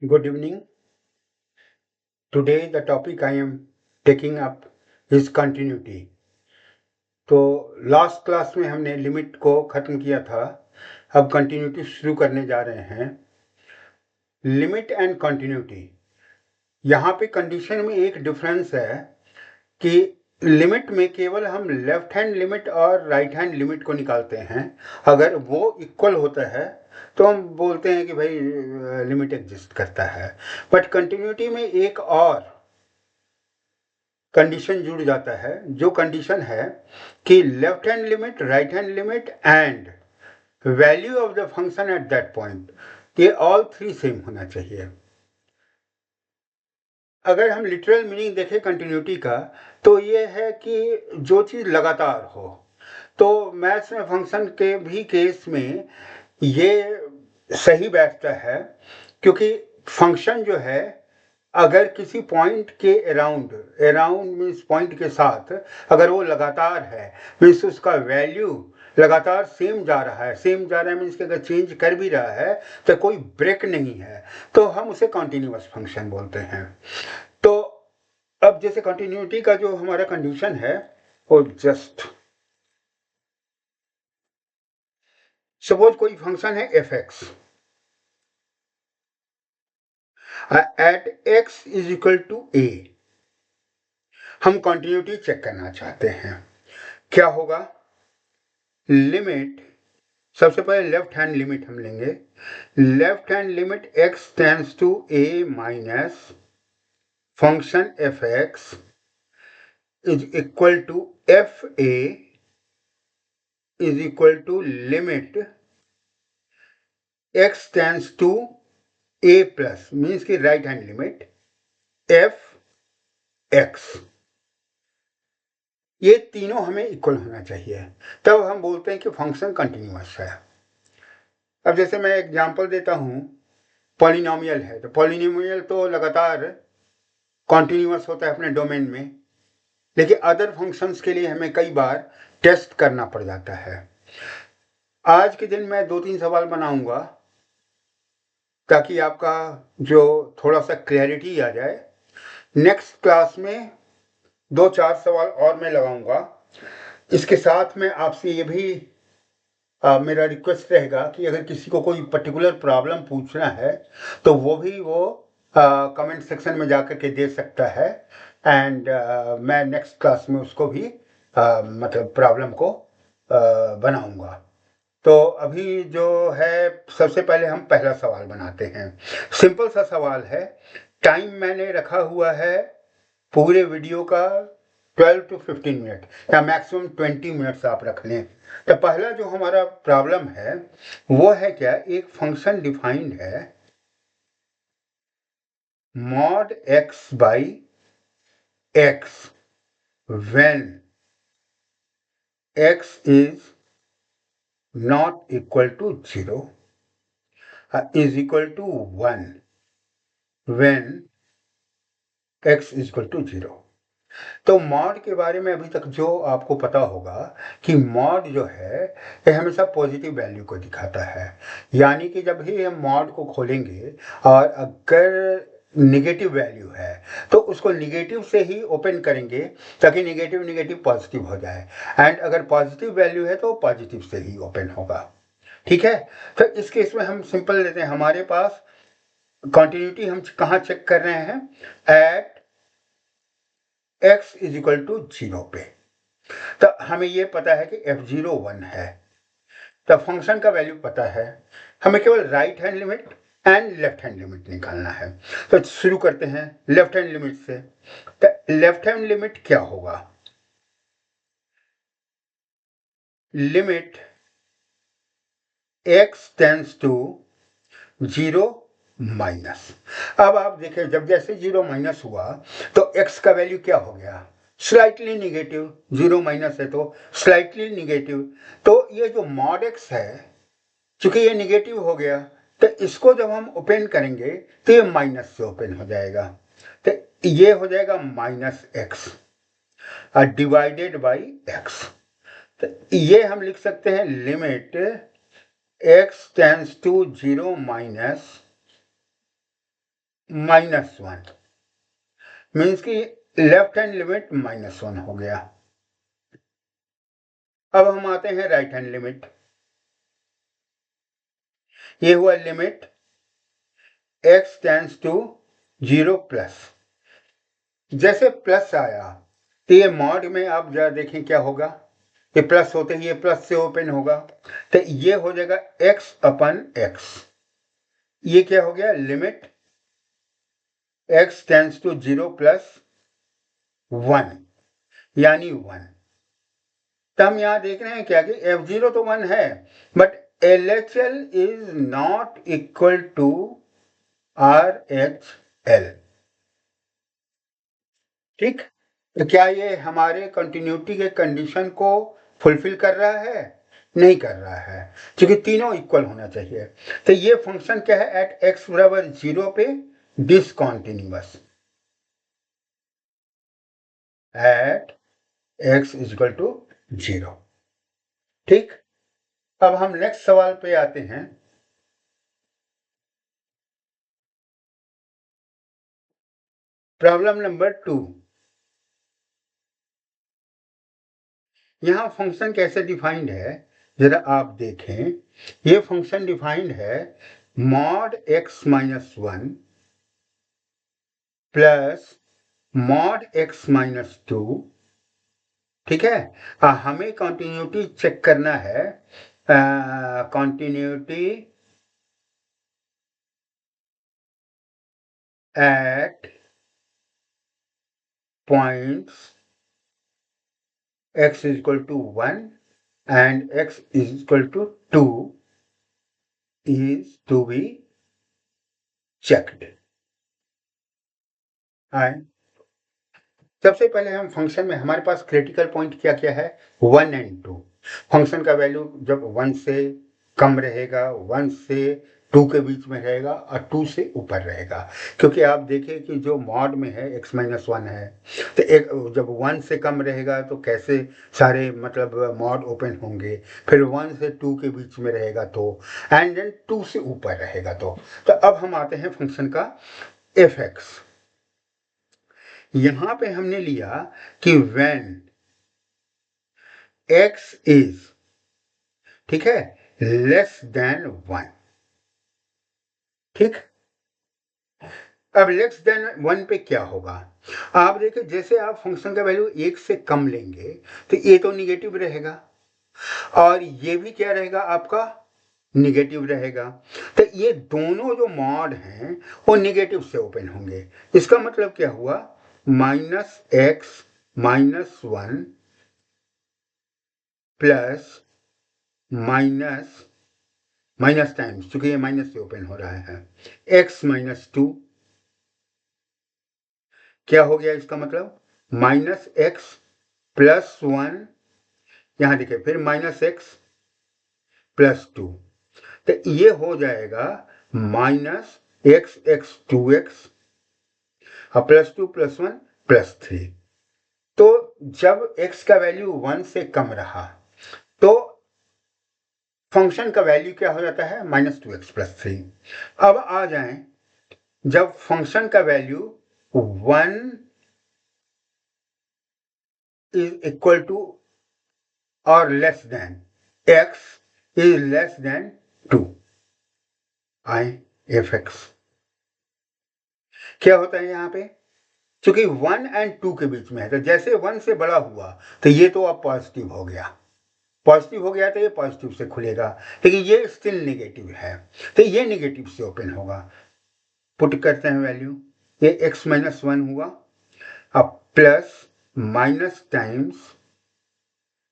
Good evening. Today the topic I am taking up is continuity. तो last class में हमने limit को ख़त्म किया था। अब कंटिन्यूटी शुरू करने जा रहे हैं। लिमिट एंड कंटिन्यूटी, यहाँ पे कंडीशन में एक डिफरेंस है कि लिमिट में केवल हम लेफ्ट हैंड लिमिट और राइट हैंड लिमिट को निकालते हैं। अगर वो इक्वल होता है तो हम बोलते हैं कि भाई लिमिट एग्जिस्ट करता है। बट कंटिन्यूटी में एक और कंडीशन जुड़ जाता है, जो कंडीशन है कि left hand limit, right hand limit and value of the function at that point, ये ऑल थ्री सेम होना चाहिए। अगर हम लिटरल मीनिंग देखें कंटिन्यूटी का, तो ये है कि जो चीज़ लगातार हो। तो मैथ्स में फंक्शन के भी केस में ये सही बैठता है, क्योंकि फंक्शन जो है अगर किसी पॉइंट के अराउंड मीन्स पॉइंट के साथ अगर वो लगातार है, मीन्स उसका वैल्यू लगातार सेम जा रहा है मीन्स कि अगर चेंज कर भी रहा है तो कोई ब्रेक नहीं है, तो हम उसे कॉन्टिन्यूअस फंक्शन बोलते हैं। तो अब जैसे कंटिन्यूटी का जो हमारा कंडीशन है वो जस्ट सपोज कोई फंक्शन है F X at X is equal to A. हम कंटिन्यूटी चेक करना चाहते हैं। क्या होगा? लिमिट, सबसे पहले लेफ्ट हैंड लिमिट हम लेंगे। Left hand limit x tends to a minus function F X is equal to F A is equal to limit x tends to a plus, means की right hand limit F X. ये तीनों हमें equal होना चाहिए, तब हम बोलते हैं कि फंक्शन कंटिन्यूअस है। अब जैसे मैं एग्जांपल देता हूँ, पॉलिनोमियल है, तो पॉलिनोमियल तो लगातार कॉन्टिन्यूअस होता है अपने डोमेन में, लेकिन अदर फंक्शंस के लिए हमें कई बार टेस्ट करना पड़ जाता है। आज के दिन मैं 2-3 सवाल बनाऊंगा ताकि आपका जो थोड़ा सा क्लैरिटी आ जाए। नेक्स्ट क्लास में 2-4 सवाल और मैं लगाऊंगा। इसके साथ में आपसे ये भी मेरा रिक्वेस्ट रहेगा कि अगर किसी को कोई पर्टिकुलर प्रॉब्लम पूछना है तो वो भी कमेंट सेक्शन में जाकर के दे सकता है, एंड मैं नेक्स्ट क्लास में उसको भी मतलब प्रॉब्लम को बनाऊंगा। तो अभी जो है, सबसे पहले हम पहला सवाल बनाते हैं। सिंपल सा सवाल है। टाइम मैंने रखा हुआ है पूरे वीडियो का 12 to 15 मिनट, या मैक्सिमम 20 मिनट्स आप रख लें। तो पहला जो हमारा प्रॉब्लम है वो है क्या, एक फंक्शन डिफाइंड है mod x by x when x is not equal to 0 is equal to 1 when x is equal to 0। तो मॉड के बारे में अभी तक जो आपको पता होगा कि मॉड जो है ये हमेशा पॉजिटिव वैल्यू को दिखाता है, यानी कि जब भी हम मॉड को खोलेंगे और अगर निगेटिव वैल्यू है तो उसको निगेटिव से ही ओपन करेंगे ताकि निगेटिव निगेटिव पॉजिटिव हो जाए, एंड अगर पॉजिटिव वैल्यू है तो पॉजिटिव से ही ओपन होगा। ठीक है, तो इस केस में हम सिंपल लेते हैं। हमारे पास कंटिन्यूटी हम कहाँ चेक कर रहे हैं? At x is equal to 0 पे। तो हमें ये पता है कि f0 1 है, तो फंक्शन का वैल्यू पता है, हमें केवल right hand limit and left hand limit निकालना है। तो शुरू करते हैं लेफ्ट हैंड लिमिट से। तो लेफ्ट हैंड लिमिट क्या होगा? Limit x tends to 0 minus. अब आप देखें, जब जैसे 0 माइनस हुआ तो x का वैल्यू क्या हो गया? Slightly negative. 0 माइनस है तो स्लाइटली निगेटिव। तो ये जो मॉड x है, चूंकि ये निगेटिव हो गया, तो इसको जब हम ओपन करेंगे तो ये माइनस से ओपन हो जाएगा, तो ये हो जाएगा minus x divided by x. तो ये हम लिख सकते हैं limit x tends to 0 minus -1 means कि लेफ्ट हैंड लिमिट -1 हो गया। अब हम आते हैं राइट हैंड लिमिट। ये हुआ limit x tends to 0 plus. जैसे प्लस आया तो ये मॉड में आप जरा देखें क्या होगा। ये प्लस होते ही ये प्लस से ओपन होगा तो ये हो जाएगा x अपन x। ये क्या हो गया, limit x tends to 0 plus 1 यानी 1। तो हम यहां देख रहे हैं क्या कि f0 तो 1 है but LHL is not equal to RHL। ठीक, तो क्या ये हमारे कंटिन्यूटी के कंडीशन को फुलफिल कर रहा है? नहीं कर रहा है, क्योंकि तीनों इक्वल होना चाहिए। तो ये फंक्शन क्या है, एट x बराबर 0 पे discontinuous, at x equal to 0। ठीक, अब हम नेक्स्ट सवाल पे आते हैं। Problem number 2। यहां फंक्शन कैसे डिफाइंड है जरा आप देखें। ये फंक्शन डिफाइंड है mod x minus 1 plus mod x minus 2। ठीक है, हमें कंटिन्यूटी चेक करना है। Continuity at points x is equal to 1 and x is equal to 2 is to be checked। सबसे पहले हम फंक्शन में हमारे पास क्रिटिकल पॉइंट क्या क्या है, 1 एंड 2। फंक्शन का वैल्यू जब 1 से कम रहेगा, 1 से 2 के बीच में रहेगा और 2 से ऊपर रहेगा। क्योंकि आप देखें कि जो मॉड में है x माइनस 1 है तो एक जब 1 से कम रहेगा तो कैसे सारे मतलब मॉड ओपन होंगे, फिर 1 से 2 के बीच में रहेगा तो, एंड देन 2 से ऊपर रहेगा तो अब हम आते हैं फंक्शन का fx। यहां पे हमने लिया कि when x is, ठीक है, लेस देन 1। ठीक, अब लेस देन 1 पे क्या होगा, आप देखिए जैसे आप फंक्शन का वैल्यू 1 से कम लेंगे तो ये तो निगेटिव रहेगा और ये भी क्या रहेगा आपका, निगेटिव रहेगा। तो ये दोनों जो मॉड हैं वो निगेटिव से ओपन होंगे। इसका मतलब क्या हुआ, -x minus 1 plus minus times, चूंकि ये माइनस से ओपन हो रहा है, x माइनस 2। क्या हो गया इसका मतलब, -x प्लस 1, यहां देखिए फिर -x प्लस 2। तो ये हो जाएगा -x 2x और प्लस 2 प्लस 1 प्लस 3। तो जब x का वैल्यू 1 से कम रहा तो फंक्शन का वैल्यू क्या हो जाता है, -2x प्लस 3। अब आ जाएं, जब फंक्शन का वैल्यू 1 इज इक्वल टू और less than x is less than 2, I fx क्या होता है यहां पे, क्योंकि 1 एंड 2 के बीच में है तो जैसे 1 से बड़ा हुआ तो ये तो अब पॉजिटिव हो गया, पॉजिटिव हो गया तो ये पॉजिटिव से खुलेगा, लेकिन ये स्टिल नेगेटिव है तो ये नेगेटिव से ओपन होगा। पुट करते हैं वैल्यू, ये x माइनस 1 हुआ, अब plus minus times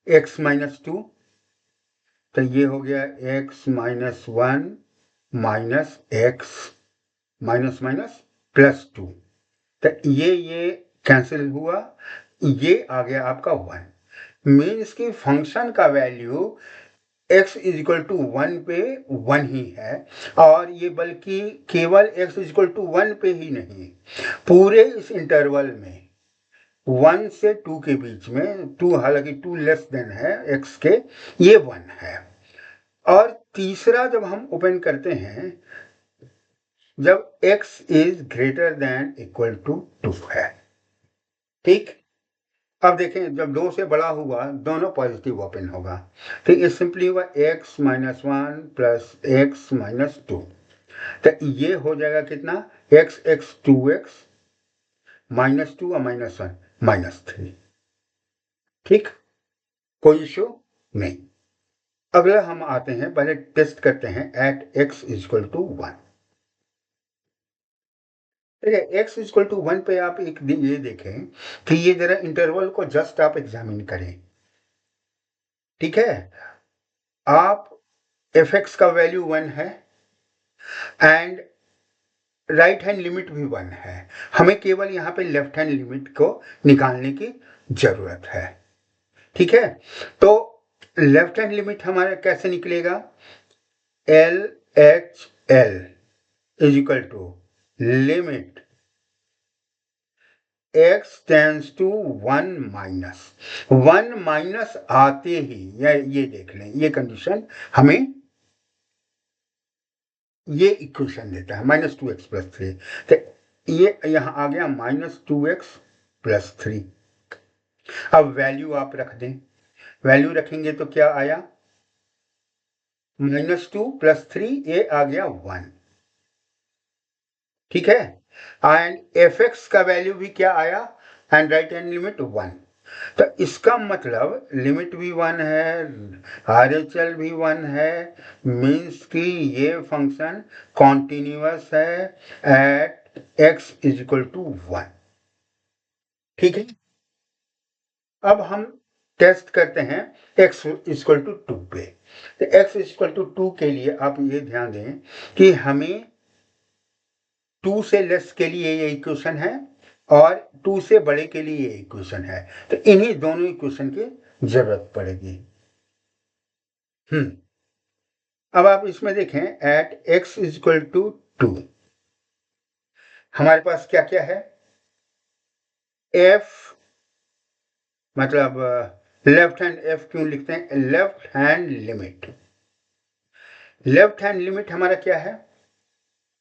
x minus 2, तो ये हो गया x minus 1 minus x minus minus plus 2। तो ये कैंसिल हुआ, ये आ गया आपका 1। मीन्स कि फंक्शन का value x is equal to 1 पे 1 ही है, और ये बल्कि केवल x इज इक्वल टू 1 पे ही नहीं, पूरे इस इंटरवल में 1 से 2 के बीच में, 2 हालांकि 2 लेस देन है x के, ये 1 है। और तीसरा जब हम ओपन करते हैं जब x is greater than equal to 2 है। ठीक, अब देखें जब 2 से बड़ा हुआ दोनों पॉजिटिव ओपन होगा, तो ये सिंपली हुआ x minus 1 plus x minus 2, तो ये हो जाएगा कितना, x x 2x माइनस 2 और माइनस 1 माइनस 3। ठीक, कोई इशू नहीं। अगला हम आते हैं, पहले टेस्ट करते हैं एट x इक्वल टू 1। ठीक है, x इक्वल टू 1 पे आप एक दिन ये देखें कि ये जरा इंटरवल को जस्ट आप एग्जामिन करें। ठीक है, आप fx का वैल्यू 1 है एंड राइट हैंड लिमिट भी 1 है, हमें केवल यहाँ पे लेफ्ट हैंड लिमिट को निकालने की जरूरत है। ठीक है, तो लेफ्ट हैंड लिमिट हमारा कैसे निकलेगा, L H L is equal to limit x tends to 1 minus 1 minus आते ही ये देख लें, ये कंडीशन हमें ये इक्वेशन देता है माइनस 2x प्लस 3, तो ये यहाँ आ गया माइनस 2x प्लस 3। अब वैल्यू आप रख दें, वैल्यू रखेंगे तो क्या आया, माइनस 2 प्लस 3, ये आ गया 1। ठीक है, एंड fx का वैल्यू भी क्या आया, एंड राइट हैंड लिमिट 1, तो इसका मतलब लिमिट भी 1 है, RHL भी 1 है, मीन्स कि ये फंक्शन कॉन्टिन्यूअस है at x is equal to 1। ठीक है, अब हम टेस्ट करते हैं x इक्वल टू 2 पे। तो x इक्वल टू 2 के लिए आप ये ध्यान दें कि हमें 2 से लेस के लिए ये इक्वेशन है और 2 से बड़े के लिए ये इक्वेशन है, तो इन्हीं दोनों इक्वेशन की जरूरत पड़ेगी। अब आप इसमें देखें एट x इक्वल टू 2 हमारे पास क्या क्या है, f मतलब लेफ्ट हैंड f क्यों लिखते हैं, left hand limit, left hand limit हमारा क्या है,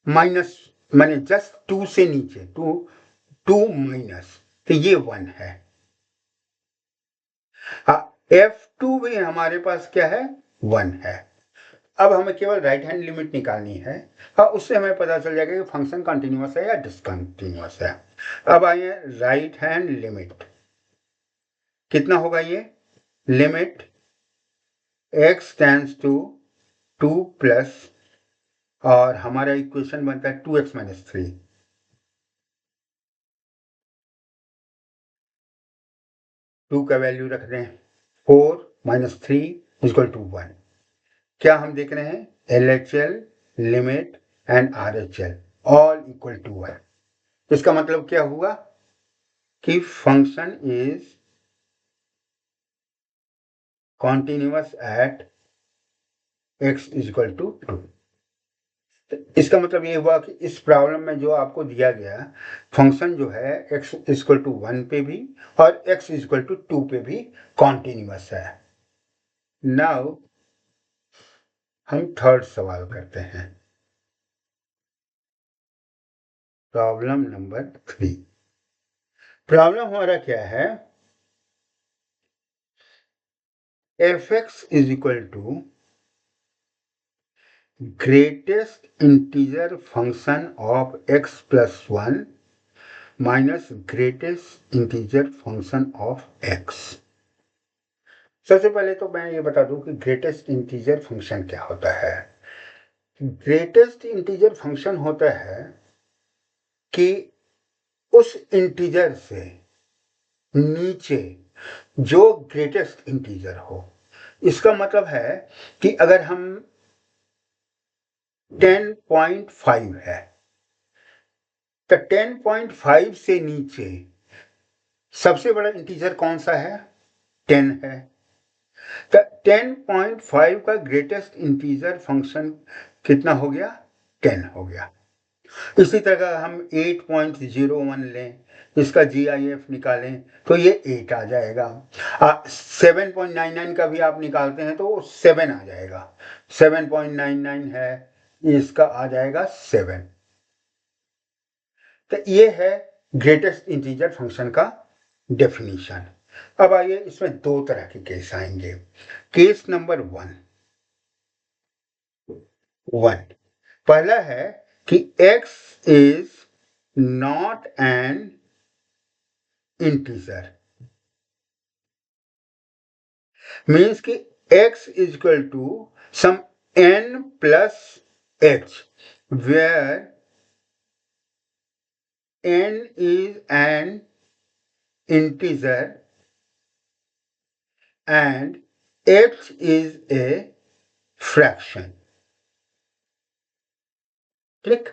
माइनस माने जस्ट 2 से नीचे 2 माइनस, तो ये 1 है। f2 भी हमारे पास क्या है, 1 है। अब हमें केवल राइट हैंड लिमिट निकालनी है और उससे हमें पता चल जाएगा कि फंक्शन कंटिन्यूअस है या डिसकंटिन्यूअस है। अब आइए राइट हैंड लिमिट, कितना होगा ये, limit x tends to 2 plus, और हमारा इक्वेशन बनता है 2x माइनस 3, 2 का वैल्यू रख दें 4 माइनस 3 इक्वल टू 1। क्या हम देख रहे हैं, LHL limit and RHL all equal to 1। इसका मतलब क्या हुआ कि function is continuous at x equal to 2। इसका मतलब ये हुआ कि इस प्रॉब्लम में जो आपको दिया गया फंक्शन जो है x इक्वल टू 1 पे भी और x इक्वल टू 2 पे भी कॉन्टिन्यूअस है। नाउ हम थर्ड सवाल करते हैं, प्रॉब्लम नंबर 3। प्रॉब्लम हमारा क्या है, fx is equal to greatest integer function of x plus 1 minus greatest integer function of x। सबसे पहले तो मैं ये बता दूं कि ग्रेटेस्ट इंटीजर फंक्शन क्या होता है। ग्रेटेस्ट इंटीजर फंक्शन होता है कि उस इंटीजर से नीचे जो ग्रेटेस्ट इंटीजर हो। इसका मतलब है कि अगर हम 10.5 है तो 10.5 से नीचे सबसे बड़ा इंटीजर कौन सा है, 10 है, तो 10.5 का ग्रेटेस्ट इंटीजर फंक्शन कितना हो गया, 10 हो गया। इसी तरह हम 8.01 लें, इसका GIF निकालें तो ये 8 आ जाएगा। 7.99 का भी आप निकालते हैं तो 7 आ जाएगा, 7.99 है, इसका आ जाएगा 7। तो ये है ग्रेटेस्ट इंटीजर फंक्शन का डेफिनेशन। अब आइए इसमें दो तरह के केस आएंगे। केस नंबर वन पहला है कि x is not an integer, means कि x is equal to some n plus h where n is an integer and h is a fraction। Click.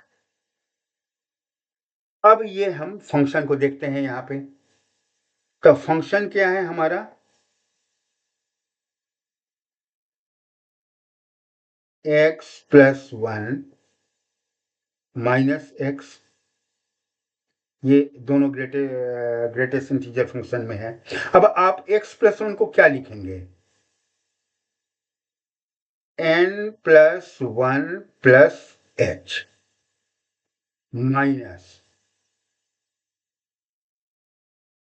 अब ये हम फंक्शन को देखते हैं यहां पे। तो फंक्शन क्या है हमारा, x प्लस 1 माइनस एक्स, ये दोनों ग्रेटेस्ट इंटीजर फंक्शन में है। अब आप x प्लस 1 को क्या लिखेंगे, n plus 1 plus h minus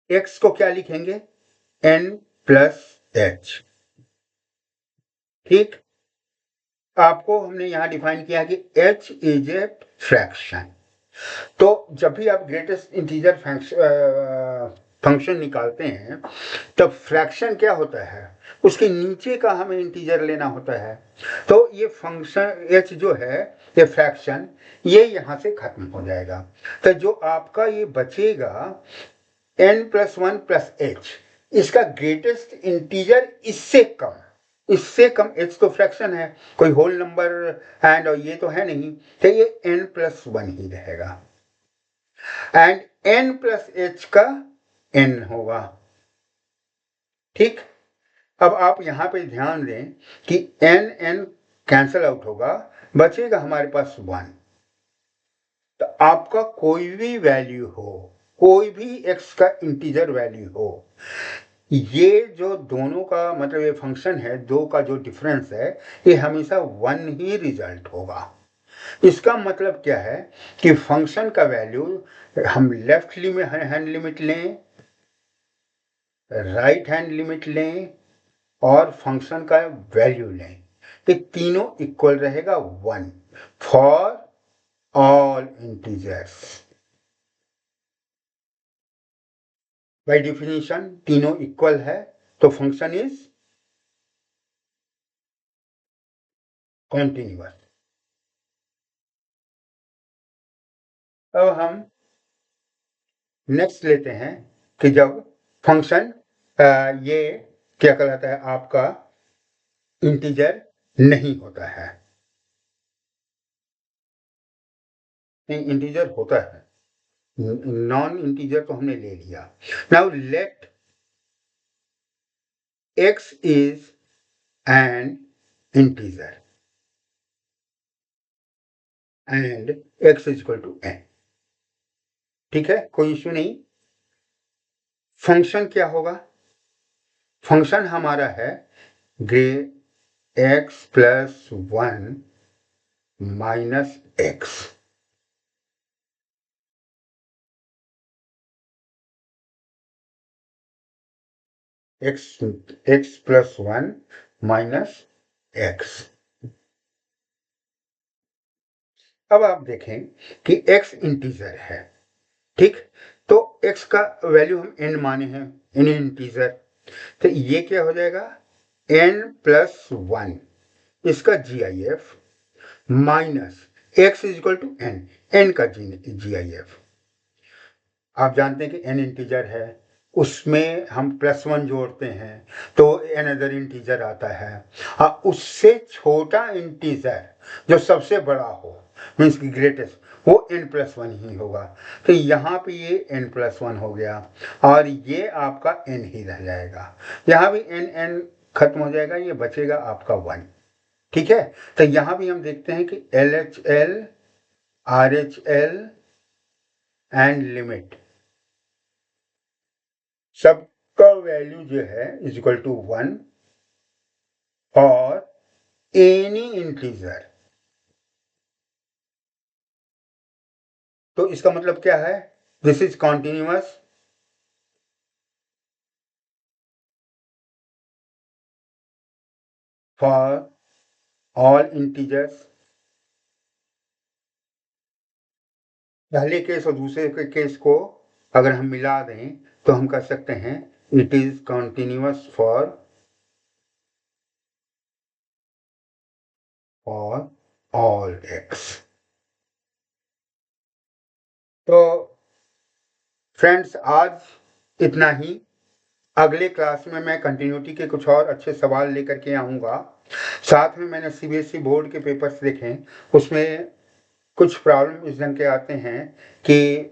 x को क्या लिखेंगे, n प्लस h। ठीक, आपको हमने यहां डिफाइन किया कि h इज ए फ्रैक्शन। तो जब भी आप ग्रेटेस्ट इंटीजर फंक्शन निकालते हैं तब फ्रैक्शन क्या होता है, उसके नीचे का हमें इंटीजर लेना होता है। तो ये फंक्शन h जो है, ये फ्रैक्शन, ये यहां से खत्म हो जाएगा। तो जो आपका ये बचेगा n प्लस 1 प्लस h, इसका ग्रेटेस्ट इंटीजर इससे कम, h तो फ्रैक्शन है, कोई होल नंबर एंड ये तो है नहीं, तो ये n प्लस 1 ही रहेगा एंड n प्लस h का n होगा। ठीक, अब आप यहां पे ध्यान दें कि n कैंसल आउट होगा, बचेगा हमारे पास 1। तो आपका कोई भी वैल्यू हो, कोई भी x का इंटीजर वैल्यू हो, ये जो दोनों का मतलब ये फंक्शन है, दो का जो डिफरेंस है, ये हमेशा 1 ही रिजल्ट होगा। इसका मतलब क्या है कि फंक्शन का वैल्यू हम लेफ्ट हैंड लिमिट लें, राइट हैंड लिमिट लें और फंक्शन का वैल्यू लें, ये तीनों इक्वल रहेगा 1 for all integers. By definition तीनों इक्वल है तो फंक्शन इज कॉन्टिन्यूअस। अब हम नेक्स्ट लेते हैं कि जब फंक्शन ये क्या कहलाता है आपका इंटीजर नहीं होता है, नहीं इंटीजर होता है, नॉन इंटीजर तो हमने ले लिया। Now let x is an integer and x is equal to n। ठीक है, कोई इश्यू नहीं। फंक्शन क्या होगा, फंक्शन हमारा है grey x plus 1 minus x. x plus 1 minus x. अब आप देखें कि x इंटीजर है, ठीक, तो x का वैल्यू हम n माने हैं, n इंटीजर, तो ये क्या हो जाएगा n प्लस 1 इसका GIF minus x is equal to n का GIF। आप जानते हैं कि n इंटीजर है, उसमें हम प्लस 1 जोड़ते हैं तो अनदर इंटीजर आता है। हाँ, उससे छोटा इंटीजर जो सबसे बड़ा हो, मीन्स की ग्रेटेस्ट, वो n प्लस 1 ही होगा। तो यहाँ पे ये n प्लस 1 हो गया और ये आपका n ही रह जाएगा। यहाँ भी n खत्म हो जाएगा, ये बचेगा आपका 1। ठीक है, तो यहाँ भी हम देखते हैं कि LHL RHL एंड लिमिट सबका वैल्यू जो है इज इक्वल टू 1 और एनी इंटीजर। तो इसका मतलब क्या है, this is continuous for all integers. पहले केस और दूसरे के केस को अगर हम मिला दें तो हम कह सकते हैं it is continuous for all x. तो फ्रेंड्स, आज इतना ही। अगले क्लास में मैं कंटिन्यूटी के कुछ और अच्छे सवाल लेकर के आऊँगा। साथ में मैंने सीबीएसई बोर्ड के पेपर्स देखे, उसमें कुछ प्रॉब्लम इस ढंग के आते हैं कि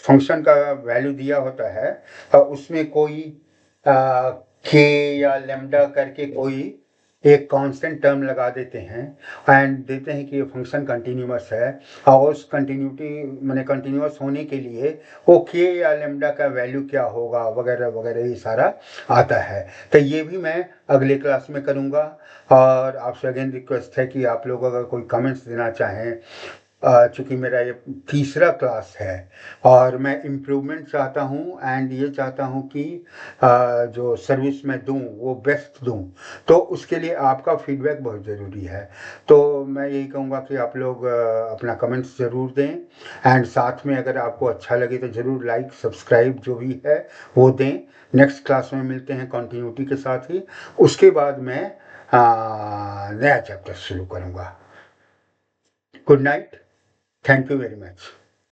फंक्शन का वैल्यू दिया होता है और उसमें कोई के या लेमडा करके कोई एक कांस्टेंट टर्म लगा देते हैं एंड देते हैं कि ये फंक्शन कंटिन्यूअस है, और उस कंटिन्यूटी मैंने कंटिन्यूअस होने के लिए वो के या लेमडा का वैल्यू क्या होगा वगैरह वगैरह ये सारा आता है। तो ये भी मैं अगले क्लास में करूँगा। और आपसे अगेन रिक्वेस्ट है कि आप लोग अगर कोई कमेंट्स देना चाहें, चूँकि मेरा ये तीसरा क्लास है और मैं इम्प्रूवमेंट चाहता हूँ एंड ये चाहता हूँ कि जो सर्विस मैं दूँ वो बेस्ट दूँ, तो उसके लिए आपका फीडबैक बहुत ज़रूरी है। तो मैं यही कहूँगा कि आप लोग अपना कमेंट्स ज़रूर दें एंड साथ में अगर आपको अच्छा लगे तो ज़रूर लाइक सब्सक्राइब जो भी है वो दें। नेक्स्ट क्लास में मिलते हैं कंटिन्यूटी के साथ ही, उसके बाद मैं नया चैप्टर शुरू करूँगा। Good night, thank you very much.